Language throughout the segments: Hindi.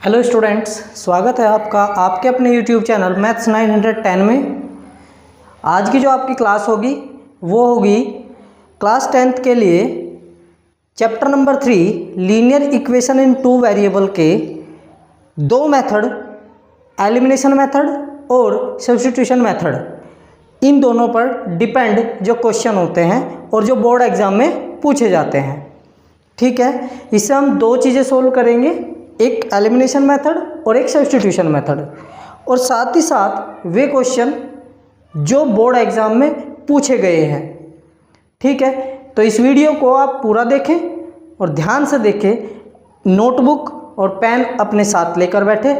हेलो स्टूडेंट्स, स्वागत है आपका आपके अपने यूट्यूब चैनल मैथ्स 910 में। आज की जो आपकी क्लास होगी वो होगी क्लास 10th के लिए chapter number 3 linear equation in two variable के दो मेथड, एलिमिनेशन मेथड और सब्स्टिट्यूशन मेथड, इन दोनों पर डिपेंड जो क्वेश्चन होते हैं और जो बोर्ड एग्जाम में पूछे जाते हैं। ठीक है, इससे हम दो चीज़ें सोल्व करेंगे, एक एलिमिनेशन मेथड और एक सब्स्टिट्यूशन मेथड, और साथ ही साथ वे क्वेश्चन जो बोर्ड एग्जाम में पूछे गए हैं। ठीक है, तो इस वीडियो को आप पूरा देखें और ध्यान से देखें, नोटबुक और पेन अपने साथ लेकर बैठे।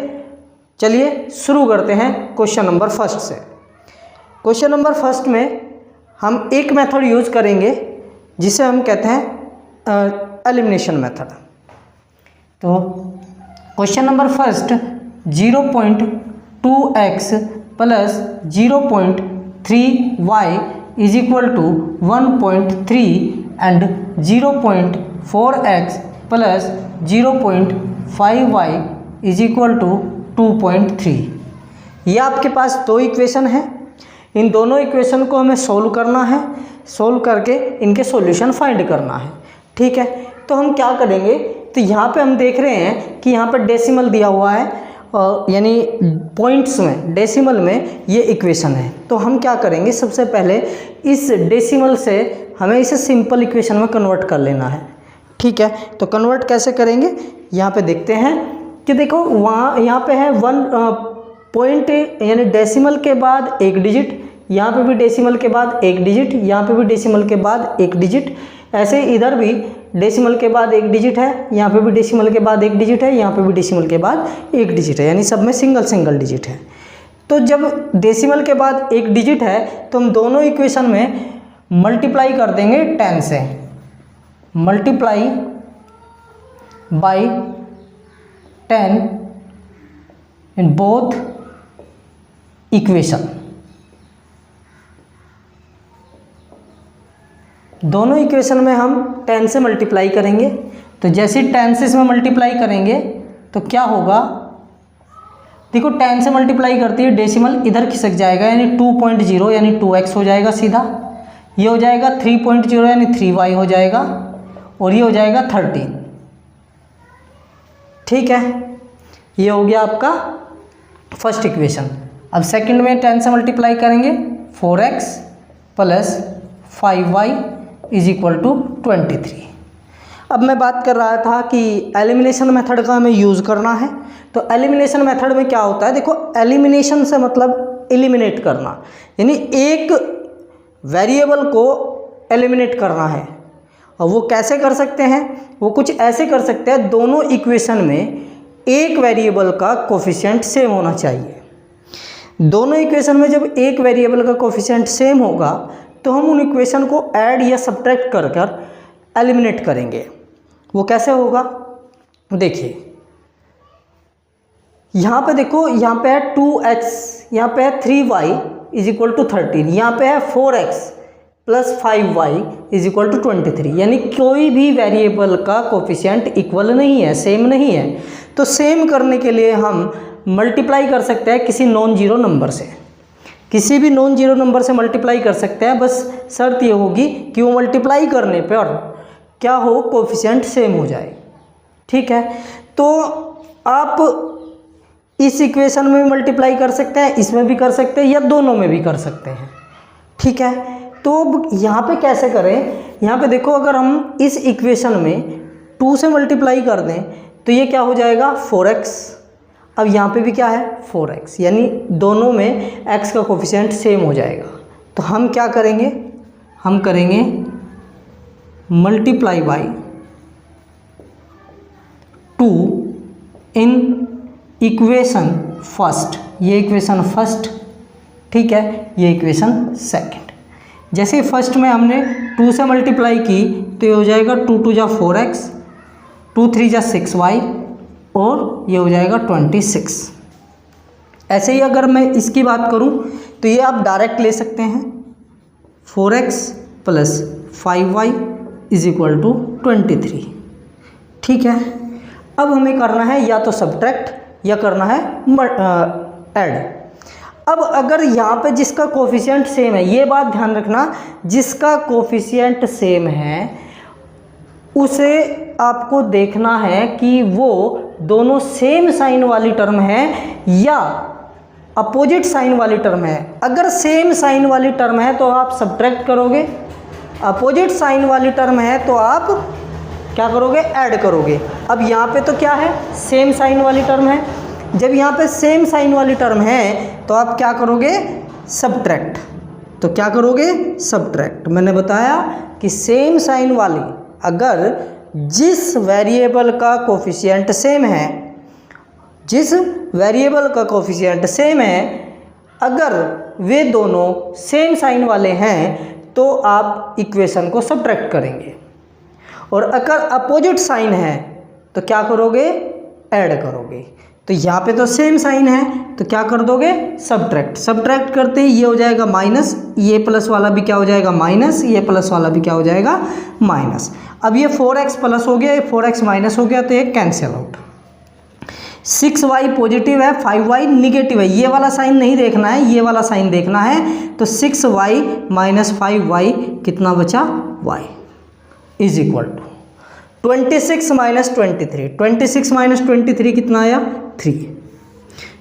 चलिए शुरू करते हैं क्वेश्चन नंबर फर्स्ट से। क्वेश्चन नंबर फर्स्ट में हम एक मेथड यूज़ करेंगे जिसे हम कहते हैं एलिमिनेशन मेथड। तो question number first 0.2x plus 0.3y is equal to 1.3 and 0.4x plus 0.5y is equal to 2.3। ये आपके पास दो इक्वेशन है। इन दोनों इक्वेशन को हमें सोल्व करना है, सोल्व करके इनके सॉल्यूशन फाइंड करना है। ठीक है, तो हम क्या करेंगे, तो यहाँ पे हम देख रहे हैं कि यहाँ पर डेसिमल दिया हुआ है, यानी पॉइंट्स में, डेसिमल में ये इक्वेशन है। तो हम क्या करेंगे, सबसे पहले इस डेसिमल से हमें इसे सिंपल इक्वेशन में कन्वर्ट कर लेना है। ठीक है, तो कन्वर्ट कैसे करेंगे, यहाँ पे देखते हैं कि देखो वहाँ यहाँ पे है 1 पॉइंट, यानी डेसिमल के बाद एक डिजिट, यहाँ पे भी डेसिमल के बाद एक डिजिट, यहाँ पे भी डेसिमल के बाद एक डिजिट, ऐसे इधर भी डेसिमल के बाद एक डिजिट है, यहाँ पे भी डेसिमल के बाद एक डिजिट है, यहाँ पे भी डेसिमल के बाद एक डिजिट है, यानी सब में सिंगल सिंगल डिजिट है। तो जब डेसिमल के बाद एक डिजिट है तो हम दोनों इक्वेशन में मल्टीप्लाई कर देंगे 10 से, multiply by 10 in both equation. दोनों इक्वेशन में हम 10 से मल्टीप्लाई करेंगे। तो जैसे 10 से इसमें मल्टीप्लाई करेंगे तो क्या होगा, देखो 10 से मल्टीप्लाई करती है डेसिमल इधर खिसक जाएगा, यानी 2.0 यानी 2x हो जाएगा सीधा, ये हो जाएगा 3.0 यानी 3y हो जाएगा, और ये हो जाएगा 13। ठीक है, ये हो गया आपका फर्स्ट इक्वेशन। अब सेकंड में 10 से मल्टीप्लाई करेंगे, 4x plus 5y is equal to 23। अब मैं बात कर रहा था कि एलिमिनेशन मेथड का हमें यूज़ करना है। तो एलिमिनेशन मेथड में क्या होता है, देखो एलिमिनेशन से मतलब एलिमिनेट करना, यानी एक वेरिएबल को एलिमिनेट करना है। और वो कैसे कर सकते हैं, वो कुछ ऐसे कर सकते हैं, दोनों इक्वेशन में एक वेरिएबल का कोफिशिएंट सेम होना चाहिए। दोनों इक्वेशन में जब एक वेरिएबल का कोफिशिएंट सेम होगा तो हम उन इक्वेशन को ऐड या सब्ट्रैक्ट कर कर एलिमिनेट करेंगे। वो कैसे होगा, देखिए यहाँ पे देखो, यहाँ पे है 2x, यहाँ पे है 3y इज इक्वल टू 13, यहाँ पे है 4x plus 5y is equal to 23, यानी कोई भी वेरिएबल का कोफिशिएंट इक्वल नहीं है, सेम नहीं है। तो सेम करने के लिए हम मल्टीप्लाई कर सकते हैं किसी नॉन जीरो नंबर से, किसी भी नॉन जीरो नंबर से मल्टीप्लाई कर सकते हैं। बस शर्त ये होगी कि वो मल्टीप्लाई करने पर क्या हो, कोफिशिएंट सेम हो जाए। ठीक है, तो आप इस इक्वेशन में भी मल्टीप्लाई कर सकते हैं, इसमें भी कर सकते हैं, या दोनों में भी कर सकते हैं। ठीक है, तो अब यहाँ पे कैसे करें, यहाँ पे देखो अगर हम इस इक्वेशन में 2 से मल्टीप्लाई कर दें तो ये क्या हो जाएगा 4x। अब यहाँ पे भी क्या है 4x, यानी दोनों में x का कोफिशिएंट सेम हो जाएगा। तो हम क्या करेंगे, हम करेंगे multiply by 2 in equation first, ये इक्वेशन फर्स्ट। ठीक है, ये इक्वेशन सेकंड। जैसे फर्स्ट में हमने 2 से मल्टीप्लाई की तो ये हो जाएगा 2 2 जा 4x, 2 3 जा 6y, और ये हो जाएगा 26। ऐसे ही अगर मैं इसकी बात करूं तो ये आप डायरेक्ट ले सकते हैं, 4x plus 5y is equal to 23। ठीक है, अब हमें करना है या तो सब्ट्रैक्ट या करना है ऐड। अब अगर यहाँ पे जिसका कोफिशिएंट सेम है, ये बात ध्यान रखना, जिसका कोफिशिएंट सेम है उसे आपको देखना है कि वो दोनों सेम साइन वाली टर्म है या अपोजिट साइन वाली टर्म है। अगर सेम साइन वाली टर्म है तो आप सब्ट्रैक्ट करोगे, अपोजिट साइन वाली टर्म है तो आप क्या करोगे, ऐड करोगे। अब यहाँ पे तो क्या है, सेम साइन वाली टर्म है। जब यहाँ पे सेम साइन वाली टर्म है तो आप क्या करोगे, सब्ट्रैक्ट। तो क्या करोगे, सब्ट्रैक्ट। मैंने बताया कि सेम साइन वाली, अगर जिस वेरिएबल का कोफिशिएंट सेम है, जिस वेरिएबल का कोफिशिएंट सेम है, अगर वे दोनों सेम साइन वाले हैं तो आप इक्वेशन को सब्ट्रैक्ट करेंगे। और अगर अपोजिट साइन है तो क्या करोगे, ऐड करोगे। तो यहाँ पे तो सेम साइन है तो क्या कर दोगे, सब्ट्रैक्ट। सब्ट्रैक्ट करते ही ये हो जाएगा माइनस, ये प्लस वाला भी क्या हो जाएगा, माइनस, ये प्लस वाला भी क्या हो जाएगा, माइनस। अब ये 4x प्लस हो गया, ये 4x माइनस हो गया, तो ये कैंसिल आउट। 6y पॉजिटिव है, 5y निगेटिव है। ये वाला साइन नहीं देखना है, ये वाला साइन देखना है। तो 6y माइनस 5y कितना बचा, y is equal to 26 minus 23। 26 minus 23 कितना आया, 3।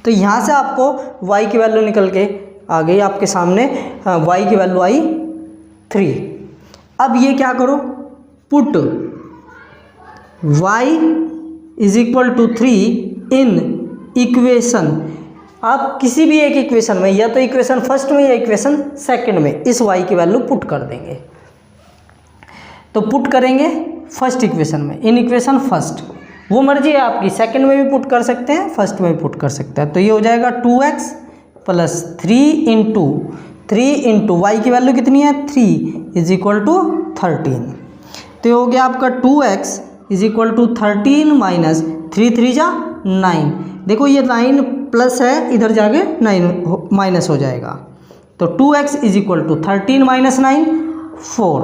तो यहाँ से आपको y की वैल्यू निकल के आ गई आपके सामने, y की वैल्यू आई 3। अब ये क्या करो, put y is equal to 3 in equation. आप किसी भी एक इक्वेशन में, या तो इक्वेशन फर्स्ट में या इक्वेशन सेकंड में, इस y की वैल्यू पुट कर देंगे। तो पुट करेंगे फर्स्ट इक्वेशन में, इन इक्वेशन फर्स्ट, वो मर्जी है आपकी, सेकंड में भी पुट कर सकते हैं, फर्स्ट में भी पुट कर सकते हैं। तो ये हो जाएगा 2x प्लस 3 इंटू y की वैल्यू कितनी है, 3 इज इक्वल टू 13। तो ये हो गया आपका 2x is equal to 13 minus 3 जा 9। देखो ये 9 प्लस है, इधर जाके 9 माइनस हो जाएगा। तो 2x is equal to 13 minus 9 4।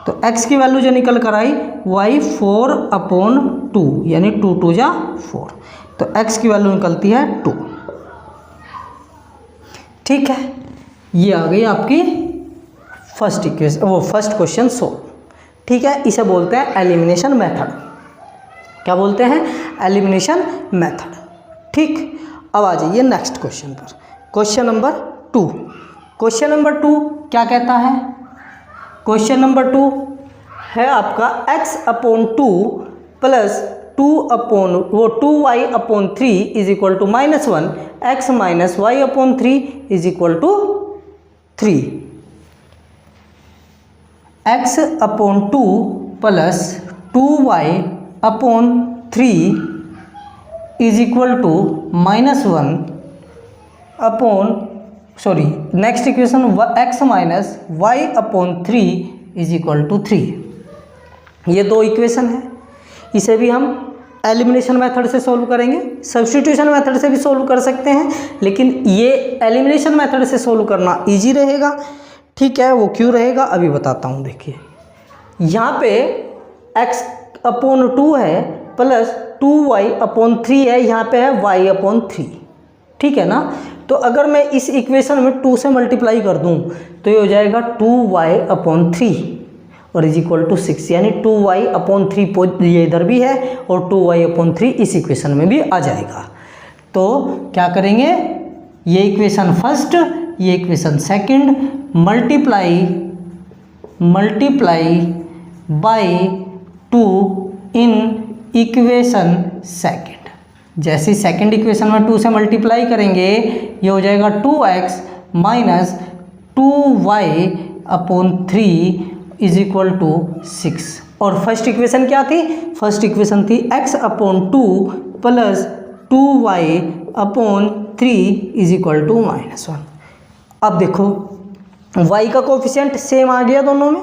तो x की वैल्यू जो निकल कर आई y 4/2, यानी 2 जा 4। तो x की वैल्यू निकलती है 2। ठीक है, ये आ गई आपकी फर्स्ट इक्वेशन, वो फर्स्ट क्वेश्चन सोल्व। ठीक है, इसे बोलते हैं एलिमिनेशन मेथड। क्या बोलते हैं, एलिमिनेशन मेथड। ठीक, अब आ जाइए नेक्स्ट क्वेश्चन पर। Question number 2। क्वेश्चन नंबर 2 क्या कहता है, क्वेश्चन नंबर 2 है आपका x/2 plus 2y/3 is equal to -1, x minus y/3 is equal to 3। x/2 plus 2y/3 is equal to next equation x minus y/3 is equal to 3। ये दो इक्वेशन है, इसे भी हम एलिमिनेशन मेथड से सोल्व करेंगे, सब्स्टिट्यूशन मेथड से भी सोल्व कर सकते हैं, लेकिन ये एलिमिनेशन मेथड से सोल्व करना इजी रहेगा। ठीक है, वो क्यों रहेगा अभी बताता हूँ। देखिए यहाँ पे x/2 है प्लस 2y/3 है, यहाँ पे है y/3। ठीक है ना, तो अगर मैं इस इक्वेशन में 2 से मल्टीप्लाई कर दूँ तो ये हो जाएगा 2y/3 और इज इक्वल टू 6, यानी 2y/3 ये इधर भी है और 2y/3 इस इक्वेशन में भी आ जाएगा। तो क्या करेंगे, ये इक्वेशन फर्स्ट, ये equation second, multiply by 2 in equation second. जैसे सेकंड इक्वेशन में 2 से मल्टीप्लाई करेंगे, ये हो जाएगा 2x minus 2y/3 is equal to 6। और फर्स्ट इक्वेशन क्या थी, फर्स्ट इक्वेशन थी x/2 plus 2y/3 is equal to -1। अब देखो y का कोफिशिएंट सेम आ गया दोनों में।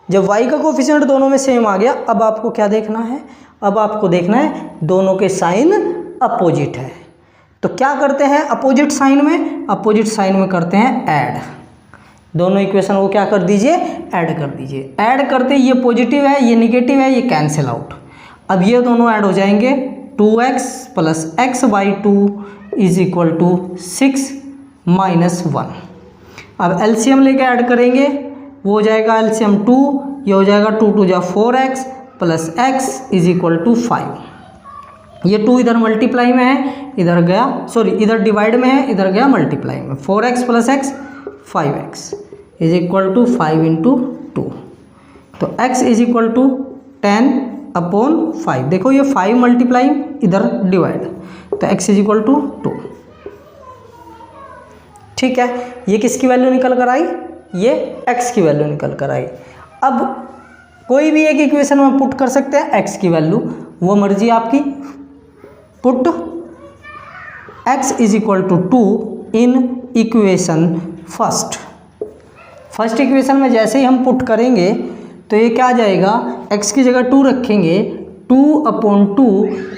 जब y का कोफिशिएंट दोनों में सेम आ गया, अब आपको क्या देखना है, अब आपको देखना है दोनों के साइन अपोजिट है। तो क्या करते हैं अपोजिट साइन में, अपोजिट साइन में करते हैं ऐड। दोनों इक्वेशन को क्या कर दीजिए, ऐड कर दीजिए। ऐड करते ये पॉजिटिव है, ये निगेटिव है, ये कैंसिल आउट। अब ये दोनों ऐड हो जाएंगे, 2x plus x by 2 is equal to 6 minus 1। अब एलसीएम लेके ऐड करेंगे, वो हो जाएगा एलसीएम 2, ये हो जाएगा 2 2 जा 4x plus x is equal to 5। ये 2 इधर मल्टीप्लाई में है, इधर गया, सॉरी इधर डिवाइड में है, इधर गया मल्टीप्लाई में। 4x plus x 5x is equal to 5 into 2, तो x is equal to 10 upon 5। देखो ये 5 मल्टीप्लाई इधर डिवाइड, तो x इज इक्वल टू 2। ठीक है, ये किसकी वैल्यू निकल कर आई? ये x की वैल्यू निकल कर आई। अब कोई भी एक इक्वेशन में पुट कर सकते हैं x की वैल्यू, वो मर्जी आपकी। Put x is equal to 2 in equation first equation में जैसे ही हम पुट करेंगे तो ये क्या आ जाएगा, x की जगह 2 रखेंगे, 2 upon 2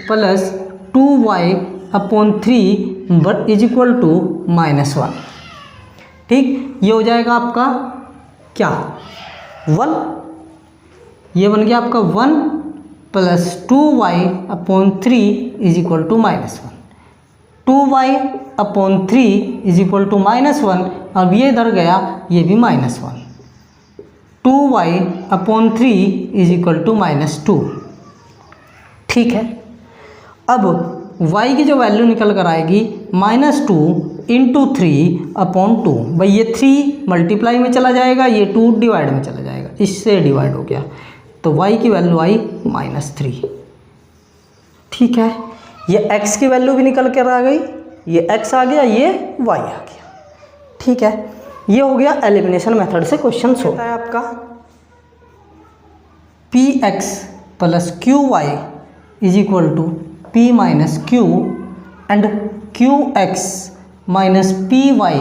plus 2y upon 3 but is equal to -1। ठीक, ये हो जाएगा आपका क्या, 1। ये बन गया आपका 1 plus 2y upon 3 is equal to -1। 2y upon 3 is equal to -1। अब ये इधर गया, ये भी -1। 2y upon 3 is equal to -2। ठीक है, अब y की जो वैल्यू निकल कर आएगी -2 इंटू 3 अपॉन 2। भाई ये 3 मल्टीप्लाई में चला जाएगा, ये 2 डिवाइड में चला जाएगा, इससे डिवाइड हो गया, तो y की वैल्यू आई -3। ठीक है, ये x की वैल्यू भी निकल कर आ गई, ये x आ गया, ये y आ गया। ठीक है, ये हो गया एलिमिनेशन मेथड से क्वेश्चन सोल्व है आपका। px plus qy is equal to p minus q and qx minus py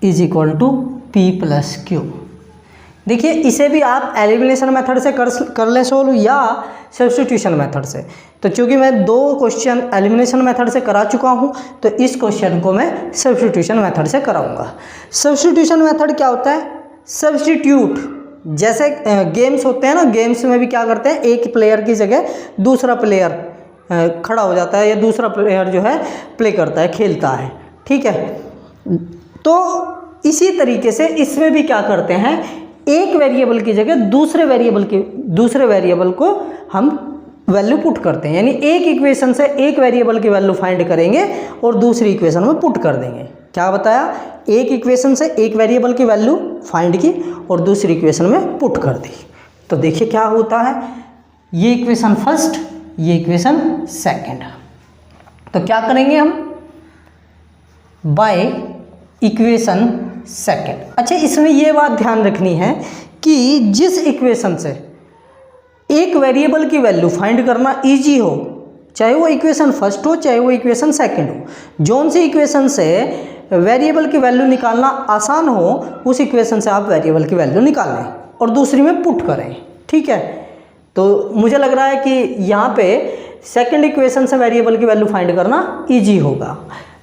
is equal to p plus q। देखिए, इसे भी आप एलिमिनेशन मेथड से कर ले सोल्व या सब्स्टिट्यूशन मेथड से। तो चूंकि मैं 2 क्वेश्चन एलिमिनेशन मेथड से करा चुका हूं, तो इस क्वेश्चन को मैं सब्स्टिट्यूशन मेथड से कराऊंगा। सब्स्टिट्यूशन मेथड क्या होता है? सब्स्टिट्यूट, जैसे गेम्स होते हैं ना, गेम्स में भी क्या करते हैं, एक प्लेयर की जगह दूसरा प्लेयर खड़ा हो जाता है या दूसरा प्लेयर जो है प्ले करता है, खेलता है। ठीक है, तो इसी तरीके से इसमें भी क्या करते हैं, एक वेरिएबल की जगह दूसरे वेरिएबल को हम वैल्यू पुट करते हैं। यानी एक इक्वेशन से एक वेरिएबल की वैल्यू फाइंड करेंगे और दूसरी इक्वेशन में पुट कर देंगे। क्या बताया? एक इक्वेशन से एक वेरिएबल की वैल्यू फाइंड की और दूसरी इक्वेशन में पुट कर दी। तो देखिए क्या होता है, ये इक्वेशन फर्स्ट, ये इक्वेशन सेकंड। तो क्या करेंगे हम, बाय इक्वेशन सेकंड। अच्छा, इसमें ये बात ध्यान रखनी है कि जिस इक्वेशन से एक वेरिएबल की वैल्यू फाइंड करना इजी हो, चाहे वो इक्वेशन फर्स्ट हो चाहे वो इक्वेशन सेकंड हो, जोन सी इक्वेशन से वेरिएबल की वैल्यू निकालना आसान हो, उस इक्वेशन से आप वेरिएबल की वैल्यू निकाल लें और दूसरी में पुट करें। ठीक है, तो मुझे लग रहा है कि यहाँ पे सेकंड इक्वेशन से वेरिएबल की वैल्यू फाइंड करना इजी होगा,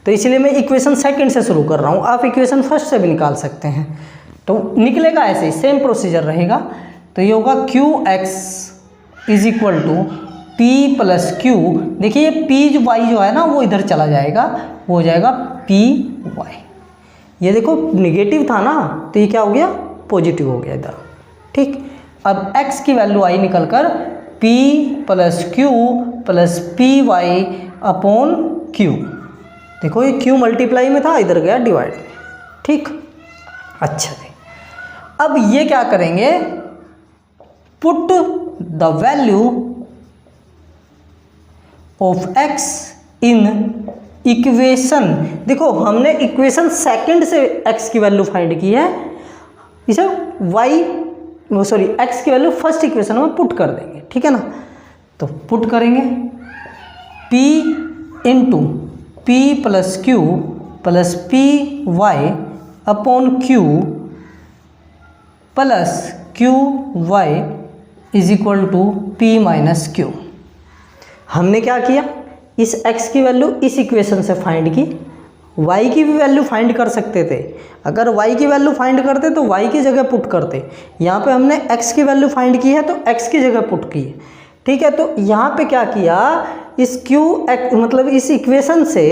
तो इसलिए मैं इक्वेशन सेकंड से शुरू कर रहा हूँ। आप इक्वेशन फर्स्ट से भी निकाल सकते हैं, तो निकलेगा ऐसे ही, सेम प्रोसीजर रहेगा। तो ये होगा qx is equal to p plus q। देखिए ये p y जो है ना वो इधर चला जाएगा, वो हो जाएगा py। ये देखो निगेटिव था ना, तो ये क्या हो गया, पॉजिटिव हो गया इधर। ठीक, अब x की वैल्यू आई निकल कर p plus q plus py upon q। देखो ये q मल्टीप्लाई में था, इधर गया डिवाइड। ठीक, अच्छा जी, अब ये क्या करेंगे, put the value of x in equation. देखो हमने इक्वेशन सेकंड से x की वैल्यू फाइंड की है, इसे x की वैल्यू फर्स्ट इक्वेशन में पुट कर देंगे। ठीक है ना, तो पुट करेंगे p into p plus q plus py upon q plus qy is equal to p minus q। हमने क्या किया, इस x की वैल्यू इस इक्वेशन से फाइंड की, y की भी वैल्यू फाइंड कर सकते थे। अगर y की वैल्यू फाइंड करते तो y की जगह पुट करते। यहाँ पे हमने x की वैल्यू फाइंड की है तो x की जगह पुट की है। ठीक है, तो यहाँ पे क्या किया, इस मतलब इस इक्वेशन से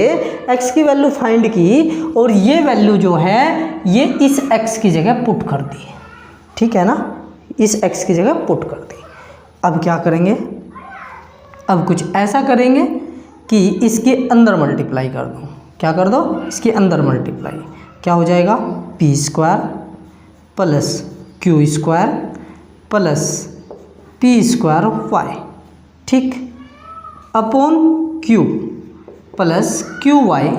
x की वैल्यू फाइंड की और ये वैल्यू जो है ये इस x की जगह पुट कर दी, ठीक है ना, इस x की जगह पुट कर दी। अब क्या करेंगे, अब कुछ ऐसा करेंगे कि इसके अंदर मल्टीप्लाई कर दो। क्या कर दो, इसके अंदर मल्टीप्लाई, क्या हो जाएगा, p square plus Q square plus P square y, ठीक, upon q plus q y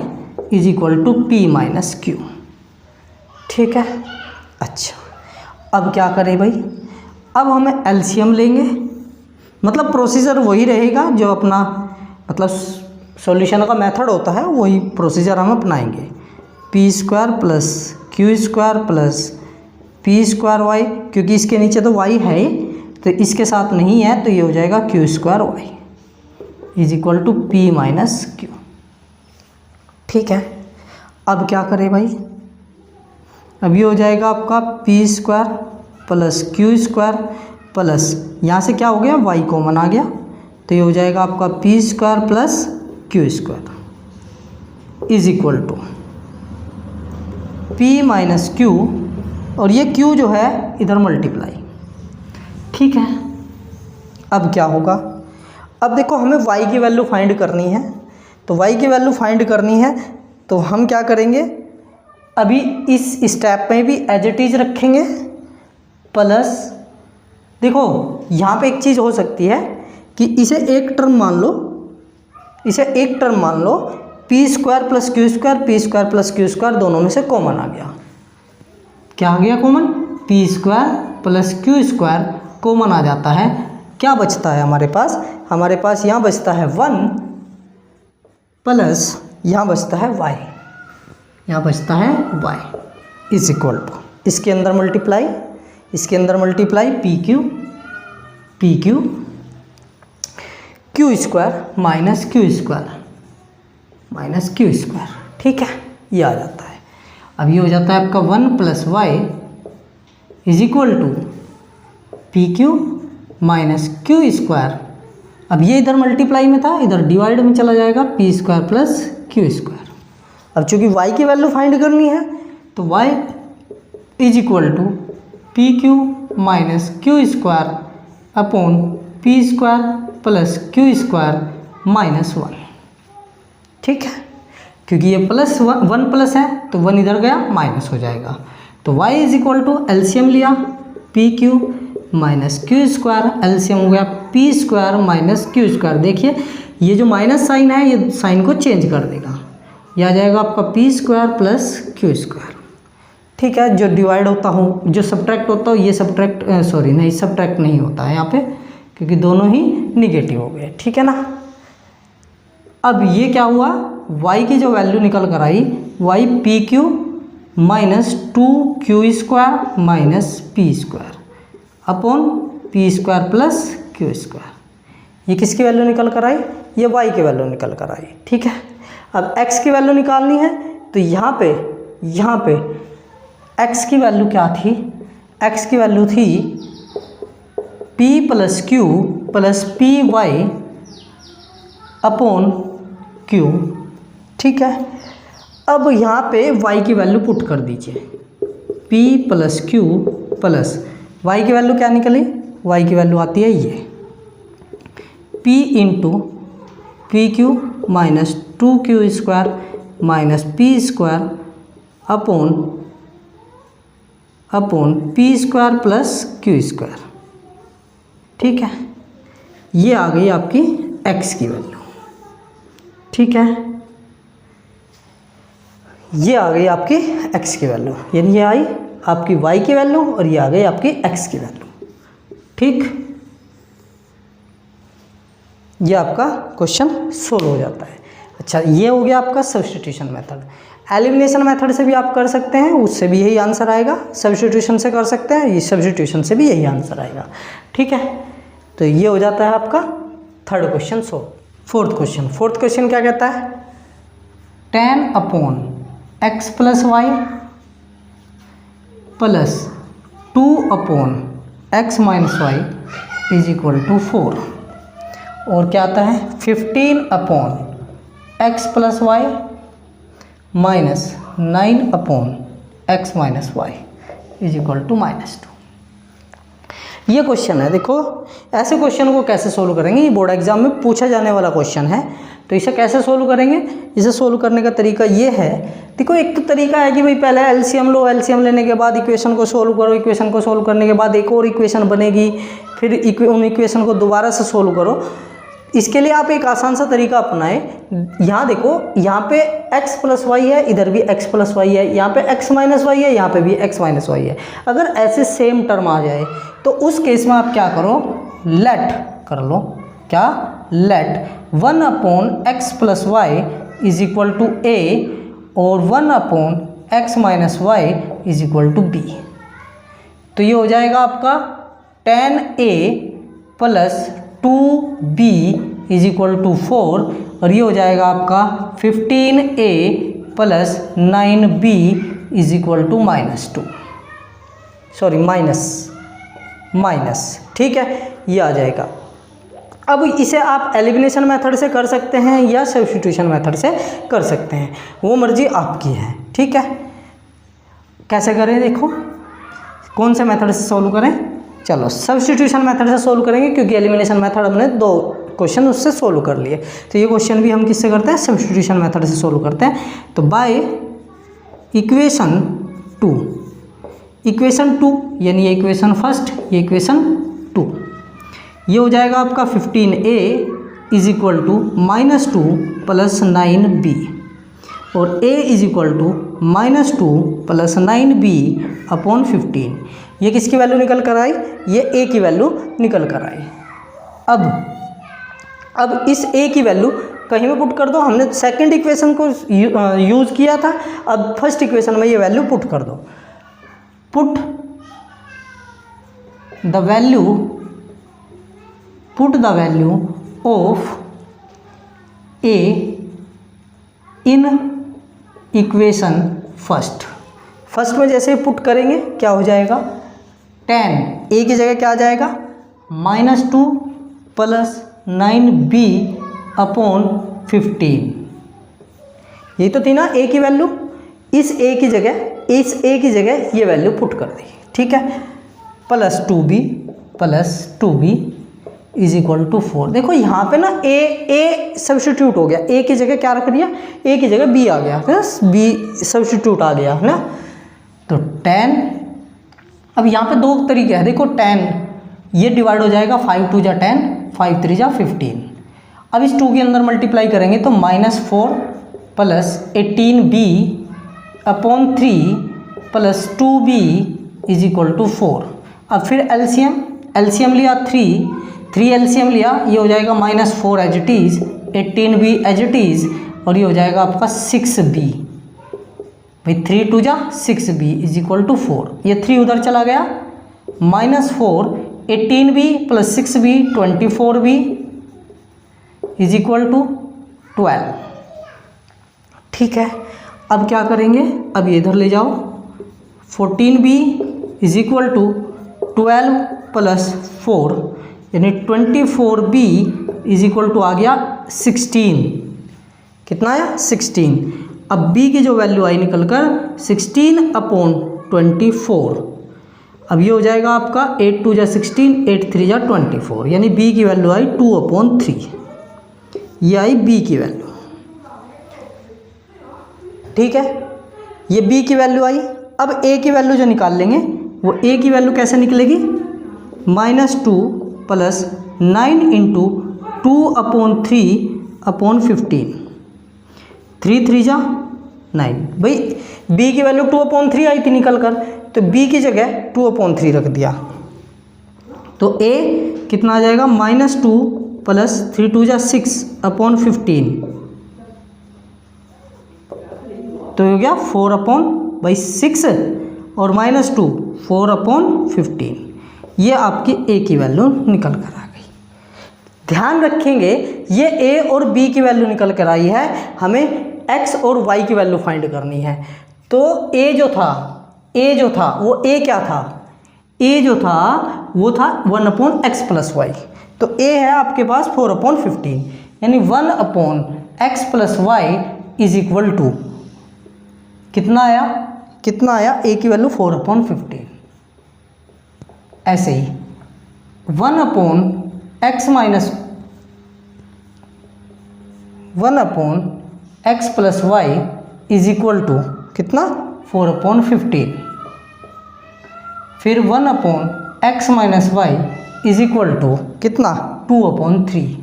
is equal to P minus Q, ठीक है। अच्छा, अब क्या करें भाई, अब हमें एलसीएम लेंगे, मतलब प्रोसीजर वही रहेगा जो अपना मतलब सॉल्यूशन का मेथड होता है, वही प्रोसीजर हम अपनाएंगे। P square plus Q square plus P square Y, क्योंकि इसके नीचे तो वाई है ही, तो इसके साथ नहीं है, तो ये हो जाएगा Q square Y is equal to P minus Q, ठीक है। अब क्या करें भाई, अब ये हो जाएगा आपका P square plus Q square plus यहाँ से क्या हो गया, वाई कॉमन आ गया, तो ये हो जाएगा आपका P square plus Q square is equal to P minus Q, और ये क्यू जो है इधर मल्टीप्लाई, ठीक है। अब क्या होगा, अब देखो हमें y की वैल्यू फाइंड करनी है, तो y की वैल्यू फाइंड करनी है तो हम क्या करेंगे, अभी इस स्टेप में भी एज इट इज रखेंगे, प्लस देखो यहाँ पे एक चीज़ हो सकती है कि इसे एक टर्म मान लो, इसे एक टर्म मान लो, p square plus Q square, p square plus Q square दोनों में से कॉमन आ गया, क्या आ गया common, p square plus Q square common आ जाता है, क्या बचता है हमारे पास यहाँ बचता है 1 प्लस यहाँ बचता है y, यहाँ बचता है y इज इक्वल टू, इसके अंदर मल्टीप्लाई, इसके अंदर multiply P Q Q square minus Q square, ठीक है, ये आ जाता है। अब ये हो जाता है आपका 1 plus Y is equal to P Q minus Q square, अब ये इधर मल्टीप्लाई में था, इधर डिवाइड में चला जाएगा, p square plus Q square. अब चूंकि y की वैल्यू फाइंड करनी है तो y is equal to P Q minus Q square upon P square plus Q square minus 1, ठीक है, क्योंकि ये प्लस 1 प्लस है तो 1 इधर गया माइनस हो जाएगा, तो y is equal to LCM लिया p Q minus Q square, LCM हो गया p square minus Q square. देखिए ये जो माइनस साइन है ये साइन को चेंज कर देगा, यह आ जाएगा आपका P square plus Q square, ठीक है। जो डिवाइड होता हूँ, जो सब्ट्रैक्ट होता हो, ये सब्ट्रैक्ट नहीं होता है यहाँ पे, क्योंकि दोनों ही निगेटिव हो गए, ठीक है ना। अब ये क्या हुआ, y की जो वैल्यू निकल कर आई, y P Q minus 2q square minus P square upon P square plus Q square, ये किसकी वैल्यू निकल कर आई, ये y की वैल्यू निकल कर आई, ठीक है। अब x की वैल्यू निकालनी है तो यहाँ पे x की वैल्यू क्या थी, x की वैल्यू थी p plus Q plus P Y upon Q, ठीक है। अब यहाँ पे y की वैल्यू पुट कर दीजिए, p plus Q plus y की वैल्यू क्या निकली, y की वैल्यू आती है ये p into P Q minus 2q square minus P square upon P square plus Q square, ठीक है। ये आ गई आपकी x की वैल्यू, ठीक है, ये आ गई आपकी x की वैल्यू, यानी ये आई आपकी y की वैल्यू और ये आ गई आपकी x की वैल्यू, ठीक। ये आपका क्वेश्चन सोल्व हो जाता है। अच्छा, ये हो गया आपका सब्स्टिट्यूशन मेथड। एलिमिनेशन मेथड से भी आप कर सकते हैं, उससे भी यही आंसर आएगा, सब्स्टिट्यूशन से कर सकते हैं, ये सब्स्टिट्यूशन से भी यही आंसर आएगा, ठीक है। तो ये हो जाता है आपका third question solve. Fourth question क्या कहता है, 10 upon x plus Y plus 2 upon x minus Y is equal to 4, और क्या आता है 15 upon X plus Y minus 9 upon X minus Y is equal to -2। ये क्वेश्चन है। देखो ऐसे क्वेश्चन को कैसे सोल्व करेंगे, ये बोर्ड एग्जाम में पूछा जाने वाला क्वेश्चन है। तो इसे कैसे सोल्व करेंगे, इसे सोल्व करने का तरीका ये है। देखो एक तो तरीका है कि भाई पहले एलसीएम लो, एलसीएम लेने के बाद इक्वेशन को सोल्व करो, इक्वेशन को सोल्व करने के बाद एक और इक्वेशन बनेगी, फिर उन इक्वेशन को दोबारा से सोल्व करो। इसके लिए आप एक आसान सा तरीका अपनाएं। यहाँ देखो, यहाँ पे x प्लस वाई है, इधर भी x प्लस वाई है, यहाँ पे x माइनस वाई है, यहाँ पे भी x माइनस वाई है। अगर ऐसे सेम टर्म आ जाए तो उस केस में आप क्या करो, लेट कर लो, क्या let 1 upon X plus Y is equal to a और 1 upon X minus Y is equal to b। तो ये हो जाएगा आपका tan a plus 2b is equal to 4 और ये हो जाएगा आपका 15a plus 9b is equal to -2, sorry minus, ठीक है, ये आ जाएगा। अब इसे आप एलिमिनेशन मेथड से कर सकते हैं या सब्स्टिट्यूशन मेथड से कर सकते हैं, वो मर्जी आपकी है, ठीक है। कैसे करें, देखो कौन से मेथड से सॉल्व करें, चलो सब्स्टिट्यूशन मेथड से सोल्व करेंगे क्योंकि एलिमिनेशन मेथड हमने 2 क्वेश्चन उससे सोल्व कर लिए। तो ये क्वेश्चन भी हम किससे करते हैं, सब्स्टिट्यूशन मेथड से सोल्व करते हैं। तो बाय इक्वेशन 2 यानी ये इक्वेशन फर्स्ट, ये इक्वेशन 2, ये हो जाएगा आपका 15a is equal to -2 plus 9b और a is equal to -2 plus 9b upon 15। ये किसकी वैल्यू निकल कर आई, ये a की वैल्यू निकल कर आई। अब इस a की वैल्यू कहीं में पुट कर दो, हमने सेकंड इक्वेशन को यूज़ किया था, अब फर्स्ट इक्वेशन में ये वैल्यू पुट कर दो। Put the value of a in equation first में जैसे पुट करेंगे क्या हो जाएगा, tan a की जगह क्या आ जाएगा, -2 प्लस 9b अपॉन 15। ये तो थी ना a की वैल्यू, इस a की जगह ये वैल्यू पुट कर दी, ठीक है, plus 2b is equal to 4। देखो यहाँ पे ना a सब्स्टिट्यूट हो गया, a की जगह क्या रख दिया, a की जगह b आ गया, b सब्स्टिट्यूट आ गया है ना। तो tan, अब यहाँ पे 2 तरीके हैं, देखो tan ये डिवाइड हो जाएगा 5 2 जा 10, 5 3 जा 15। अब इस 2 के अंदर मल्टीप्लाई करेंगे तो -4 plus 18b upon 3 plus 2b is equal to 4। अब फिर एलसीएम लिया 3 एलसीएम लिया, ये हो जाएगा -4 as it is, 18b as it is और ये हो जाएगा आपका 6b, भाई 3 2 जा 6b इज इक्वल टू 4। ये 3 उधर चला गया, -4 18b plus 6b 24b is equal to 12, ठीक है। अब क्या करेंगे, अब ये इधर ले जाओ, 14b is equal to 12 plus 4 यानी 24b इज इक्वल टू आ गया 16, कितना आया 16। अब b की जो वैल्यू आई निकल कर 16 अपॉन 24, अब ये हो जाएगा आपका 8 2 जा 16, 8 3 जा 24 यानी b की वैल्यू आई 2 अपॉन 3, ये आई b की वैल्यू, ठीक है, ये b की वैल्यू आई। अब a की वैल्यू जो निकाल लेंगे वो a की वैल्यू कैसे निकलेगी, -2 प्लस 9 इंटू 2 अपॉन 3 अपॉन 15, 3 3 जा 9, भाई b की वैल्यू 2 अपॉन 3 आई थी निकल कर, तो b की जगह 2 अपॉन 3 रख दिया, तो a कितना आ जाएगा, -2 प्लस 3 2 जा 6 अपॉन 15, तो हो गया 4 अपॉन 6 और -2 4 अपॉन 15। ये आपकी a की वैल्यू निकल कर आ गई। ध्यान रखेंगे ये a और b की वैल्यू निकल कर आई है, हमें x और y की वैल्यू फाइंड करनी है। तो a जो था वो a क्या था, a जो था वो था 1 अपॉन एक्स प्लस वाई, तो a है आपके पास 4/15, यानी 1/x + y is equal to कितना आया a की वैल्यू 4/15। ऐसे ही 1/x + y is equal to कितना 4/15। फिर 1/x - y is equal to कितना 2/3।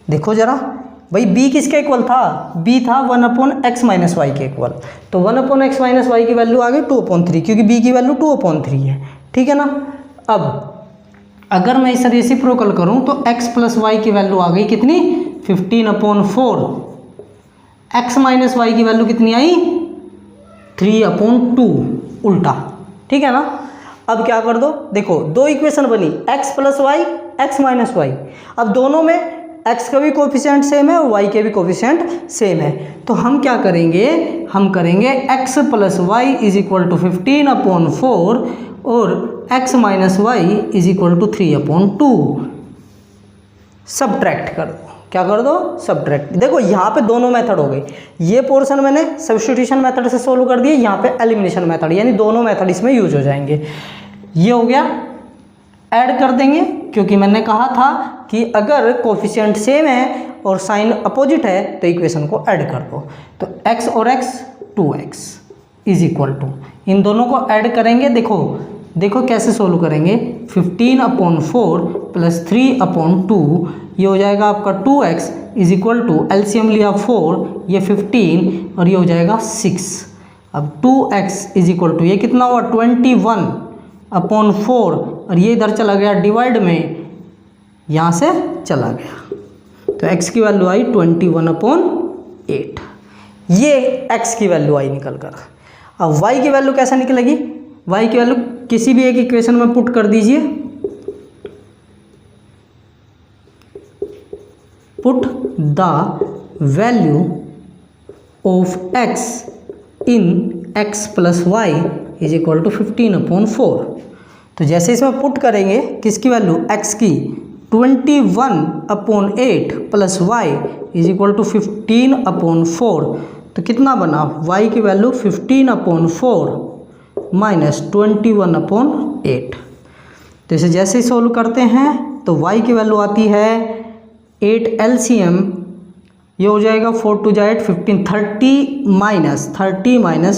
देखो जरा भाई b किसके इक्वल था, b था 1/x - y के इक्वल, तो 1/x - y की वैल्यू आ गई 2/3, क्योंकि b की वैल्यू 2/3 है। ठीक है ना। अब अगर मैं इसे रेसिप्रोकल करूं तो x + y की वैल्यू आ गई कितनी 15/4, x - y की वैल्यू कितनी आई 3/2, उल्टा। ठीक है ना। अब क्या कर दो, देखो दो इक्वेशन बनी x + y, x - y। अब दोनों में x का भी कोफिशिएंट सेम है और y के भी कोफिशिएंट सेम है, तो हम क्या करेंगे, हम करेंगे x + y is equal to 15/4 और x - y is equal to 3/2। Subtract कर दो, क्या कर दो, सब्ट्रैक्ट। देखो यहाँ पे दोनों मेथड हो गए, ये पोर्शन मैंने सब्स्टिट्यूशन मेथड से सोल्व कर दिए, यहाँ पे एलिमिनेशन मेथड, यानी दोनों मेथड इसमें यूज हो जाएंगे। ये हो गया, ऐड कर देंगे, क्योंकि मैंने कहा था कि अगर कोफिशिएंट सेम है और साइन अपोजिट है तो इक्वेशन को ऐड कर दो। तो x और x 2x is equal to, इन दोनों को ऐड करेंगे। देखो कैसे सोल्व करेंगे, 15/4 + 3/2, ये हो जाएगा आपका 2x is equal to, LCM लिया 4, ये 15 और ये हो जाएगा 6। अब 2x इज इक्वल टू, ये कितना हुआ 21/4 और ये इधर चला गया डिवाइड में, यहाँ से चला गया, तो x की वैल्यू आई 21/8। ये x की वैल्यू आई निकल कर। अब y की वैल्यू कैसे निकलेगी, y की वैल्यू किसी भी एक इक्वेशन में पुट कर दीजिए, put the value of x in x + y is equal to 15/4। तो जैसे इसमें पुट करेंगे किसकी वैल्यू, x की 21/8 + y इज इक्वल टू 15/4, तो कितना बना, y की वैल्यू 15/4 - 21/8। तो इसे जैसे ही सोल्व करते हैं तो y की वैल्यू आती है 8 एलसीएम, ये हो जाएगा 4 × 8 15, 30 -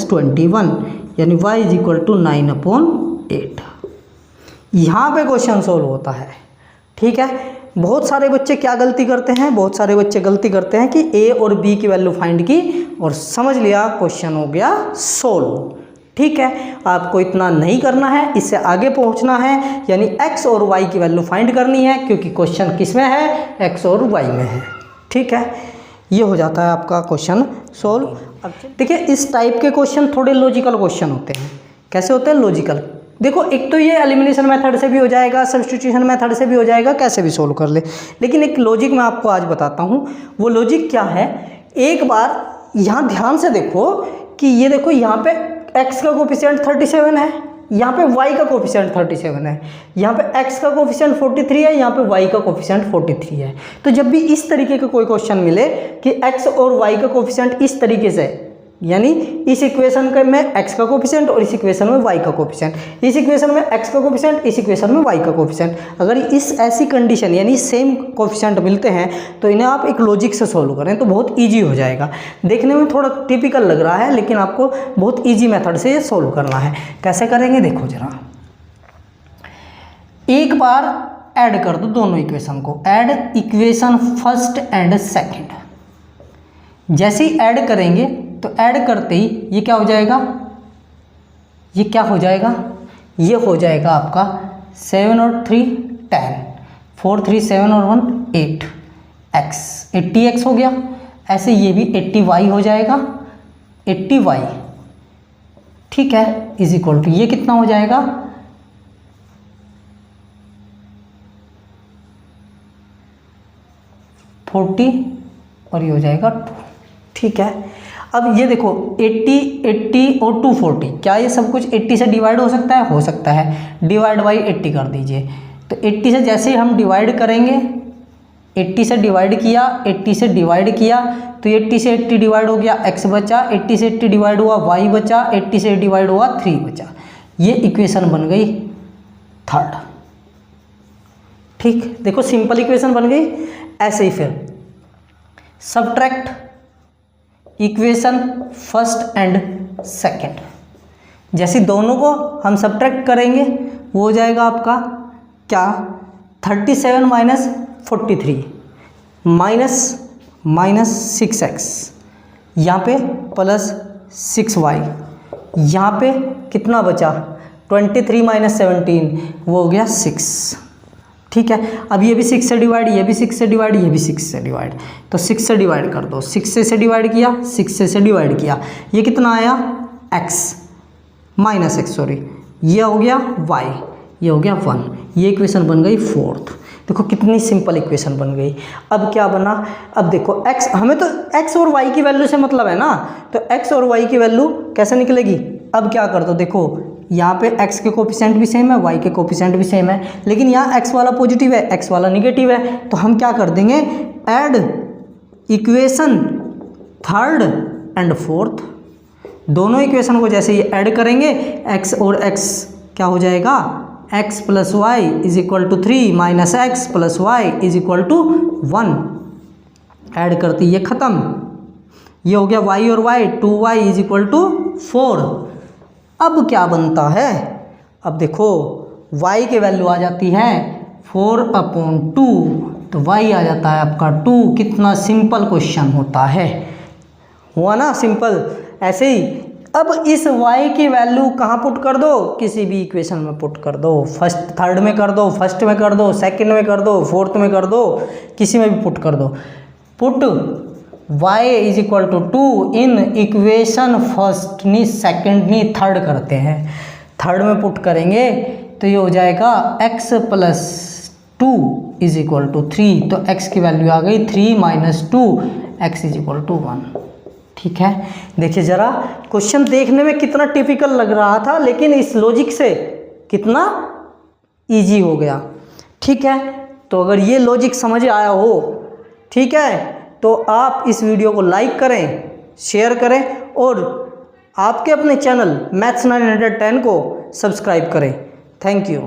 21, यानी y इज इक्वल टू 9/8। यहाँ पे क्वेश्चन सोल्व होता है। ठीक है। बहुत सारे बच्चे क्या गलती करते हैं, बहुत सारे बच्चे गलती करते हैं कि a और b की वैल्यू फाइंड की और समझ लिया क्वेश्चन हो गया सोल्व। ठीक है, आपको इतना नहीं करना है, इससे आगे पहुंचना है, यानी x और y की वैल्यू फाइंड करनी है, क्योंकि क्वेश्चन किस में है, x और y में है। ठीक है, ये हो जाता है आपका क्वेश्चन सोल्व। देखिए इस टाइप के क्वेश्चन थोड़े लॉजिकल क्वेश्चन होते हैं। कैसे होते हैं, लॉजिकल। देखो एक तो ये एलिमिनेशन मेथड से भी हो जाएगा, सब्स्टिट्यूशन मेथड से भी हो जाएगा, कैसे भी सोल्व कर ले, लेकिन एक लॉजिक मैं आपको आज बताता हूँ। वो लॉजिक क्या है, एक बार यहाँ ध्यान से देखो कि ये देखो यहाँ पे x का कोफिशिएंट 37 है, यहाँ पे y का कोफिशिएंट 37 है, यहाँ पे x का कोफिशिएंट 43 है, यहाँ पे y का कोफिशिएंट 43 है। तो जब भी इस तरीके का कोई क्वेश्चन मिले कि x और y का कोफिशिएंट इस तरीके से, यानी इस इक्वेशन में x का कोफिशिएंट और इस इक्वेशन में y का कोफिशिएंट, इस इक्वेशन में x का कोफिशिएंट, इस इक्वेशन में y का कोफिशिएंट, अगर इस ऐसी कंडीशन यानी सेम कोफिशिएंट मिलते हैं तो इन्हें आप एक लॉजिक से सॉल्व करें तो बहुत इजी हो जाएगा। देखने में थोड़ा टिपिकल लग रहा है, लेकिन आपको बहुत ईजी मेथड से ये सॉल्व करना है। कैसे करेंगे देखो जरा, एक बार ऐड कर दो दोनों इक्वेशन को, add equation first and second. जैसे ही ऐड करेंगे तो ऐड करते ही ये क्या हो जाएगा, ये क्या हो जाएगा, ये हो जाएगा आपका 7 और 3 10, 4 3 7 और 1 8 x, 80x हो गया। ऐसे ये भी 80y हो जाएगा, 80y। ठीक है, इज इक्वल टू ये कितना हो जाएगा, 40 और ये हो जाएगा 2। ठीक है, अब ये देखो 80 80 और 240, क्या ये सब कुछ 80 से डिवाइड हो सकता है, हो सकता है, डिवाइड बाई 80 कर दीजिए। तो तो 80 से जैसे ही हम डिवाइड करेंगे, 80 से डिवाइड किया, 80 से डिवाइड किया, तो 80 से 80 डिवाइड हो गया, x बचा, 80 से 80 डिवाइड हुआ, y बचा, 80 से डिवाइड हुआ, 3 बचा। ये इक्वेशन बन गई थर्ड। ठीक, देखो सिंपल इक्वेशन बन गई। ऐसे ही फिर subtract equation first and second, जैसे दोनों को हम सबट्रैक्ट करेंगे वो हो जाएगा आपका क्या, 37 माइनस 43 माइनस 6x, यहाँ पे प्लस 6y, यहाँ पे कितना बचा 23 माइनस 17, वो हो गया 6। ठीक है, अब ये भी 6 से डिवाइड, ये भी 6 से डिवाइड, ये भी 6 से डिवाइड, तो 6 से डिवाइड कर दो, 6 से डिवाइड किया, 6 से डिवाइड किया, ये कितना आया x माइनस x, सॉरी, ये हो गया y, ये हो गया 1। ये इक्वेशन बन गई फोर्थ। देखो कितनी सिंपल इक्वेशन बन गई। अब क्या बना, अब देखो x, हमें तो x और y की वैल्यू से मतलब है ना, तो x और y की वैल्यू कैसे निकलेगी। अब क्या कर दो, देखो यहाँ पे x के कोफिशिएंट भी सेम है, y के कोफिशिएंट भी सेम है, लेकिन यहाँ x वाला पॉजिटिव है, x वाला निगेटिव है, तो हम क्या कर देंगे, add equation third and fourth. दोनों इक्वेशन को जैसे ये ऐड करेंगे, x और x क्या हो जाएगा, x plus Y is equal to 3 minus X plus Y is equal to 1। Add करते ये ख़त्म, ये हो गया y और y, 2y is equal to 4। अब क्या बनता है, अब देखो y के वैल्यू आ जाती है 4/2, तो y आ जाता है आपका 2। कितना सिंपल क्वेश्चन होता है, हुआ ना सिंपल। ऐसे ही अब इस y की वैल्यू कहाँ पुट कर दो, किसी भी इक्वेशन में पुट कर दो, फर्स्ट थर्ड में कर दो, फर्स्ट में कर दो, सेकंड में कर दो, फोर्थ में कर दो, किसी में भी पुट कर दो। Put y is equal to 2 in equation first, नहीं सेकंड नहीं थर्ड करते हैं, थर्ड में पुट करेंगे तो ये हो जाएगा x plus 2 is equal to 3, तो x की वैल्यू आ गई 3 minus 2, x is equal to 1। ठीक है, देखिए ज़रा क्वेश्चन देखने में कितना टिपिकल लग रहा था, लेकिन इस लॉजिक से कितना इजी हो गया। ठीक है, तो अगर ये लॉजिक समझ आया हो, ठीक है, तो आप इस वीडियो को लाइक करें, शेयर करें और आपके अपने चैनल मैथ्स 910 को सब्सक्राइब करें। Thank you.